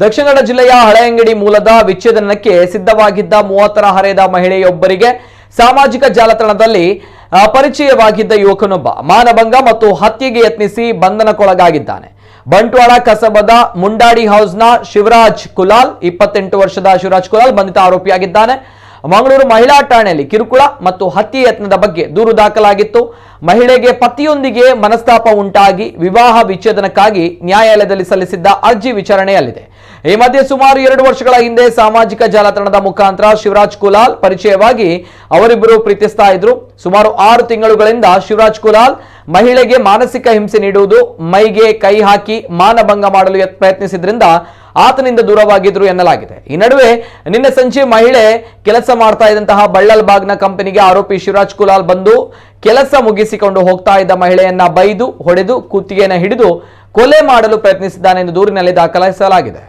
ದಕ್ಷಿಣ ಕನ್ನಡ ಜಿಲ್ಲೆಯ ಹಳೆಯಂಗಡಿ ಮೂಲದ ವಿಚ್ಛೇದನಕ್ಕೆ ಸಿದ್ಧವಾಗಿದ್ದ 30ರ ಹರೆಯದ ಮಹಿಳೆಯೊಬ್ಬರಿಗೆ ಸಾಮಾಜಿಕ ಜಾಲತಾಣದಲ್ಲಿ ಪರಿಚಯವಾಗಿದ್ದ ಯುವಕನೊಬ್ಬ ಮಾನಭಂಗ ಮತ್ತು ಹತ್ಯೆಗೆ ಯತ್ನಿಸಿ ಬಂಧನಕ್ಕೊಳಗಾಗಿದ್ದಾನೆ. ಬಂಟ್ವಾಳ ಕಸಬದ ಮುಂಡಾಡಿ ಹೌಸ್ನ ಶಿವರಾಜ್ ಕುಲಾಲ್ 28 ವರ್ಷದ ಶಿವರಾಜ್ ಕುಲಾಲ್ ಬಂಧಿತ ಆರೋಪಿಯಾಗಿದ್ದಾನೆ. ಮಂಗಳೂರು ಮಹಿಳಾ ಠಾಣೆಯಲ್ಲಿ ಕಿರುಕುಳ ಮತ್ತು ಹತ್ಯೆ ಯತ್ನದ ಬಗ್ಗೆ ದೂರು ದಾಖಲಾಗಿತ್ತು. ಮಹಿಳೆಗೆ ಪತಿಯೊಂದಿಗೆ ಮನಸ್ತಾಪ ಉಂಟಾಗಿ ವಿವಾಹ ವಿಚ್ಛೇದನಕ್ಕಾಗಿ ನ್ಯಾಯಾಲಯದಲ್ಲಿ ಸಲ್ಲಿಸಿದ್ದ ಅರ್ಜಿ ವಿಚಾರಣೆಯಲ್ಲಿದೆ. ಈ ಮಧ್ಯೆ ಸುಮಾರು 2 ವರ್ಷಗಳ ಹಿಂದೆ ಸಾಮಾಜಿಕ ಜಾಲತಾಣದ ಮುಖಾಂತರ ಶಿವರಾಜ್ ಕುಲಾಲ್ ಪರಿಚಯವಾಗಿ ಅವರಿಬ್ಬರು ಪ್ರೀತಿಸ್ತಾ ಇದ್ರು. ಸುಮಾರು 6 ತಿಂಗಳುಗಳಿಂದ ಶಿವರಾಜ್ ಕುಲಾಲ್ ಮಹಿಳೆಗೆ ಮಾನಸಿಕ ಹಿಂಸೆ ನೀಡುವುದು, ಮೈಗೆ ಕೈ ಹಾಕಿ ಮಾನಭಂಗ ಮಾಡಲು ಪ್ರಯತ್ನಿಸಿದ್ರಿಂದ ಆತನಿಂದ ದೂರವಾಗಿದ್ರು ಎನ್ನಲಾಗಿದೆ. ಈ ನಡುವೆ ನಿನ್ನೆ ಸಂಜೆ ಮಹಿಳೆ ಕೆಲಸ ಮಾಡ್ತಾ ಇದ್ದಂತಹ ಬಳ್ಳಲ್ ಬಾಗ್ನ ಕಂಪನಿಗೆ ಆರೋಪಿ ಶಿವರಾಜ್ ಕುಲಾಲ್ ಬಂದು ಕೆಲಸ ಮುಗಿಸಿಕೊಂಡು ಹೋಗ್ತಾ ಇದ್ದ ಮಹಿಳೆಯನ್ನ ಬೈದು ಹೊಡೆದು ಕುತ್ತಿಗೆಯನ್ನು ಹಿಡಿದು ಕೊಲೆ ಮಾಡಲು ಪ್ರಯತ್ನಿಸಿದ್ದಾನೆ ಎಂದು ದೂರಿನಲ್ಲಿ ದಾಖಲಿಸಲಾಗಿದೆ.